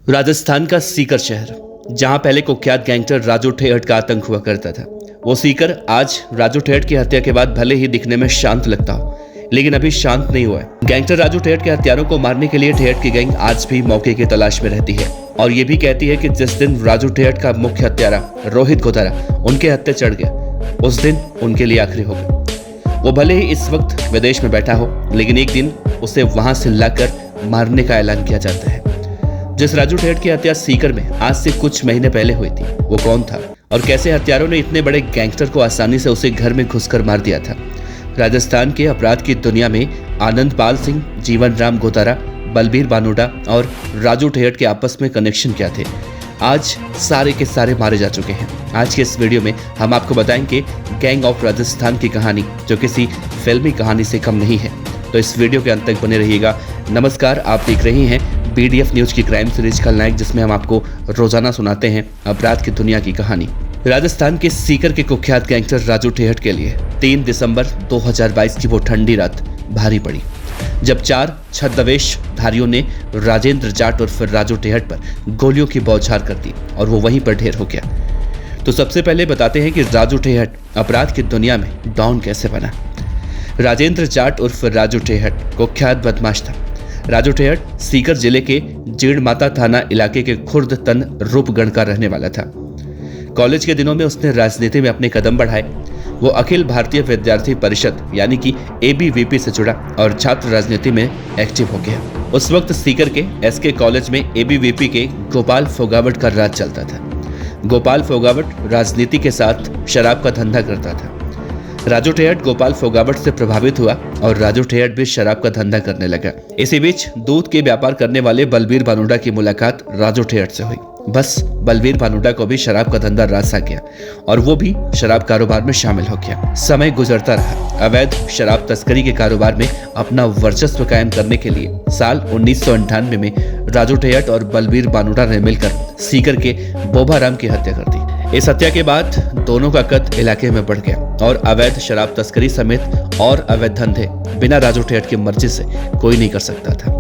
राजस्थान का सीकर शहर, जहां पहले कुख्यात गैंगस्टर राजू ठेहट का आतंक हुआ करता था। वो सीकर आज राजू ठेहट की हत्या के बाद भले ही दिखने में शांत लगता हो, लेकिन अभी शांत नहीं हुआ है। गैंगस्टर राजू ठेहट के हत्यारों को मारने के लिए ठेहट की गैंग आज भी मौके की तलाश में रहती है और ये भी कहती है कि जिस दिन राजू ठेहट का मुख्य हत्यारा रोहित गोतारा उनके हत्थे चढ़ गया, उस दिन उनके लिए आखिरी हो गया। वो भले ही इस वक्त विदेश में बैठा हो, लेकिन एक दिन उसे वहां से लाकर मारने का ऐलान किया जाता है। जिस राजू ठेहट की हत्या सीकर में आज से कुछ महीने पहले हुई थी, वो कौन था और कैसे हत्यारों ने इतने बड़े गैंगस्टर को आसानी से उसे घर में घुसकर मार दिया था। राजस्थान के अपराध की दुनिया में आनंद पाल सिंह, जीवन राम गोतारा, बलबीर बानोडा और राजू ठेहट के आपस में कनेक्शन क्या थे, आज सारे के सारे मारे जा चुके हैं। आज के इस वीडियो में हम आपको बताएंगे गैंग ऑफ राजस्थान की कहानी, जो किसी फिल्मी कहानी से कम नहीं है। तो इस वीडियो के अंत तक बने रहिएगा। नमस्कार, आप देख रहे हैं BDF न्यूज की क्राइम सीरीज खलनायक, जिसमें हम आपको रोजाना सुनाते हैं अपराध की दुनिया की कहानी। राजस्थान के सीकर के कुख्यात गैंगस्टर राजू ठेहट के लिए 3 दिसंबर 2022 की वो ठंडी रात भारी पड़ी, जब 4 छद्मवेशधारियों ने राजेंद्र जाट और फिर राजू ठेहट पर गोलियों की बौछार कर दी और वो वहीं पर ढेर हो गया। तो सबसे पहले बताते हैं कि राजू ठेहट अपराध की दुनिया में डॉन कैसे बना। राजेंद्र जाट उर्फ राजू ठेहट कुख्यात बदमाश था। राजू ठेहट सीकर जिले के जीणमाता थाना इलाके के खुर्द तन रूपगढ़ का रहने वाला था। कॉलेज के दिनों में उसने राजनीति में अपने कदम बढ़ाए। वो अखिल भारतीय विद्यार्थी परिषद यानी कि ABVP से जुड़ा और छात्र राजनीति में एक्टिव हो गया। उस वक्त सीकर के SK कॉलेज में ABVP के गोपाल फोगावट का राज चलता था। गोपाल फोगावट राजनीति के साथ शराब का धंधा करता था। राजू ठेहट गोपाल फोगावट से प्रभावित हुआ और राजू ठेहट भी शराब का धंधा करने लगा। इसी बीच दूध के व्यापार करने वाले बलबीर बानोडा की मुलाकात राजू ठेहट से हुई। बस बलबीर बानोडा को भी शराब का धंधा रास आ गया और वो भी शराब कारोबार में शामिल हो गया। समय गुजरता रहा। अवैध शराब तस्करी के कारोबार में अपना वर्चस्व कायम करने के लिए साल 1998 में राजू ठेहट और बलबीर बानोडा ने मिलकर सीकर के बोभाराम की हत्या कर दी। इस हत्या के बाद दोनों का कद इलाके में बढ़ गया और अवैध शराब तस्करी समेत और अवैध धंधे बिना राजू ठेहट की मर्जी से कोई नहीं कर सकता था।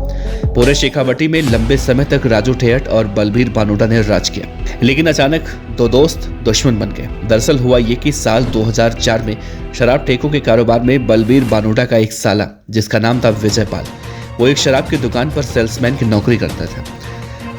पूरे शेखावटी में लंबे समय तक राजू ठेहट और बलबीर बानोडा ने राज किया, लेकिन अचानक दो दोस्त दुश्मन बन गए। दरअसल हुआ ये कि साल 2004 में शराब ठेकों के कारोबार में बलबीर बानोडा का एक साला, जिसका नाम था विजयपाल, वो एक शराब की दुकान पर सेल्समैन की नौकरी करता था।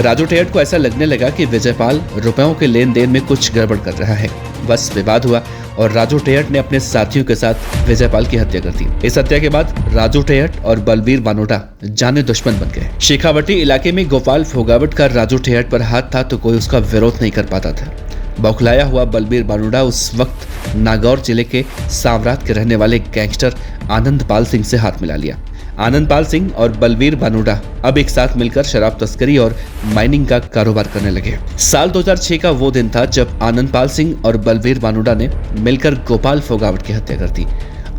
राजू ठेहट को ऐसा लगने लगा कि विजयपाल रुपयों के लेन देन में कुछ गड़बड़ कर रहा है। बस विवाद हुआ और राजू ठेहट ने अपने साथियों के साथ विजयपाल की हत्या कर दी। इस हत्या के बाद राजू ठेहट और बलबीर बानोडा जाने दुश्मन बन गए। शेखावटी इलाके में गोपाल फोगावट का राजू ठेहट पर हाथ था तो कोई उसका विरोध नहीं कर पाता था। बौखलाया हुआ बलबीर बानोडा उस वक्त नागौर जिले के सांवरात के रहने वाले गैंगस्टर आनंद पाल सिंह से हाथ मिला लिया। आनंद पाल सिंह और बलबीर बानोडा अब एक साथ मिलकर शराब तस्करी और माइनिंग का कारोबार करने लगे। साल 2006 का वो दिन था जब आनंद पाल सिंह और बलबीर बानोडा ने मिलकर गोपाल फोगावट की हत्या कर दी।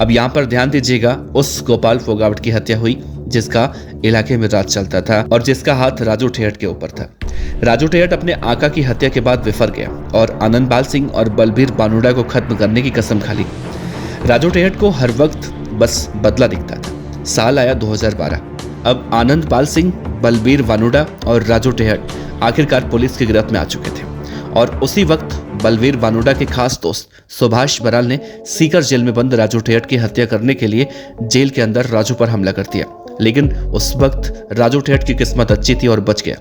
अब यहाँ पर ध्यान दीजिएगा, उस गोपाल फोगावट की हत्या हुई जिसका इलाके में राज चलता था और जिसका हाथ राजू ठेहट के ऊपर था। राजू ठेहट अपने आका की हत्या के बाद विफर गया और आनंद पाल सिंह और बलबीर बानोडा को खत्म करने की कसम खा ली। राजू ठेहट को हर वक्त बस बदला दिखता था। साल आया 2012। अब आनंद पाल सिंह, बलबीर बानोडा और राजू ठेहट आखिरकार पुलिस की गिरफ्त में आ चुके थे और उसी वक्त बलबीर बानोडा के खास दोस्त सुभाष बराल ने सीकर जेल में बंद राजू ठेहट की हत्या करने के लिए जेल के अंदर राजू पर हमला कर दिया। लेकिन उस वक्त राजू ठेहट की किस्मत अच्छी थी और बच गया।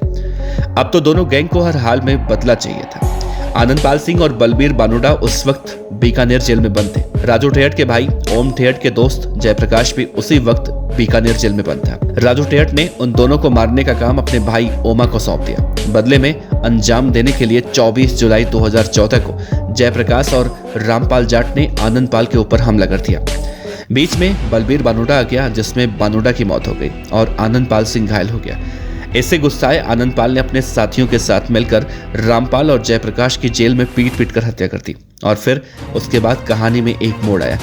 अब तो दोनों गैंग को हर हाल में बदला चाहिए था। आनंद पाल सिंह और बलबीर बानोडा उस वक्त बीकानेर जेल में बंद थे। राजू ठेहट के भाई ओम ठेहट के दोस्त जयप्रकाश भी उसी वक्त बीकानेर जेल में बंद था। राजू ठेहट ने उन दोनों को मारने का काम अपने भाई ओमा को सौंप दिया। बदले में अंजाम देने के लिए 24 जुलाई 2014 को जयप्रकाश और रामपाल जाट ने आनंद पाल के ऊपर हमला कर दिया। बीच में बलबीर बानोडा आ गया, जिसमें बानोडा की मौत हो गई और आनंद पाल सिंह घायल हो गया। इससे गुस्साए आनंद पाल ने अपने साथियों के साथ मिलकर रामपाल और जयप्रकाश की जेल में पीट कर हत्या कर दी। और फिर उसके बाद कहानी में एक मोड़ आया,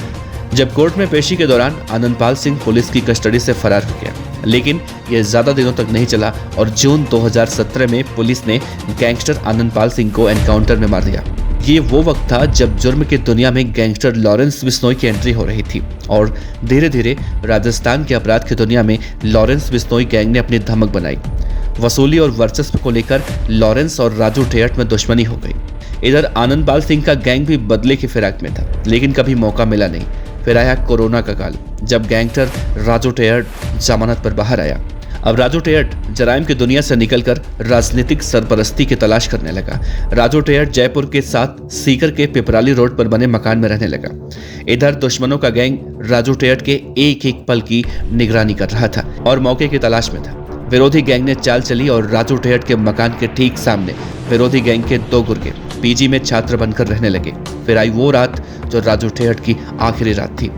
जब कोर्ट में पेशी के दौरान आनंद पाल सिंह पुलिस की कस्टडी से फरार हो गया। लेकिन यह ज्यादा दिनों तक नहीं चला और जून 2017 में पुलिस ने गैंगस्टर आनंद पाल सिंह को एनकाउंटर में मार दिया। ये वो वक्त था जब जुर्म की दुनिया में गैंगस्टर लॉरेंस बिश्नोई की एंट्री हो रही थी और धीरे धीरे राजस्थान के अपराध की दुनिया में लॉरेंस बिश्नोई गैंग ने अपनी धमक बनाई। वसूली और वर्चस्व को लेकर लॉरेंस और राजू ठेहट में दुश्मनी हो गई। इधर आनंदपाल सिंह का गैंग भी बदले की फिराक में था, लेकिन कभी मौका मिला नहीं। फिर आया कोरोना का काल, जब गैंगस्टर राजू ठेहट जमानत पर बाहर आया। अब राजू ठेहट जराइम की दुनिया से निकलकर राजनीतिक सरपरस्ती की तलाश करने लगा। राजू ठेहट जयपुर के साथ सीकर के पिपराली रोड पर बने मकान में रहने लगा। इधर दुश्मनों का गैंग राजू ठेहट के एक एक पल की निगरानी कर रहा था और मौके की तलाश में था। विरोधी गैंग ने चाल चली और राजू ठेहट के मकान के ठीक सामने विरोधी गैंग के 2 गुर्गे पीजी में छात्र बनकर रहने लगे। फिर आई वो रात जो राजू ठेहट की आखिरी रात थी।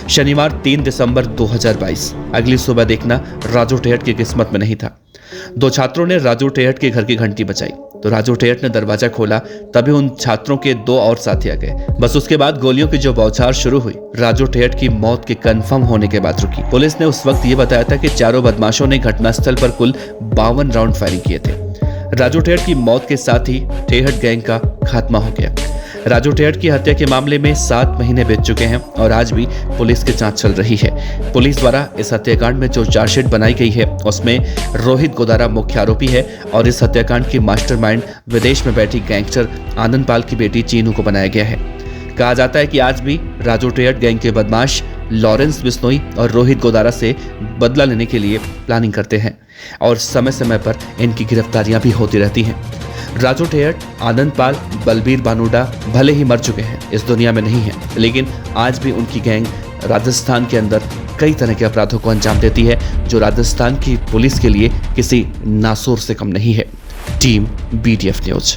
शनिवार 3 दिसंबर 2022। अगली सुबह देखना राजू ठेहट की किस्मत में नहीं था। 2 छात्रों ने राजू ठेहट के घर की घंटी बजाई तो राजू ठेहट ने दरवाजा खोला, तभी उन छात्रों के 2 और साथी आ गए। बस उसके बाद गोलियों की जो बौछार शुरू हुई, राजू ठेहट की मौत के कंफर्म होने के बाद रुकी। पुलिस ने उस वक्त ये बताया था कि चारों बदमाशों ने घटनास्थल पर कुल 52 राउंड फायरिंग किए थे। राजू ठेहट की मौत के साथ ही ठेहट गैंग का खात्मा हो गया। राजू ठेहट की हत्या के मामले में 7 महीने बीत चुके हैं और आज भी पुलिस की जांच चल रही है। पुलिस द्वारा इस हत्याकांड में जो चार्जशीट बनाई गई है उसमें रोहित गोदारा मुख्य आरोपी है और इस हत्याकांड की मास्टरमाइंड विदेश में बैठी गैंगस्टर आनंदपाल की बेटी चीनू को बनाया गया है। कहा जाता है कि आज भी राजू ठेहट गैंग के बदमाश लॉरेंस बिश्नोई और रोहित गोदारा से बदला लेने के लिए प्लानिंग करते हैं और समय समय पर इनकी गिरफ्तारियां भी होती रहती हैं। राजू ठेहट, आनंदपाल, बलबीर बानुडा भले ही मर चुके हैं, इस दुनिया में नहीं है, लेकिन आज भी उनकी गैंग राजस्थान के अंदर कई तरह के अपराधों को अंजाम देती है, जो राजस्थान की पुलिस के लिए किसी नासूर से कम नहीं है। Team BTF news.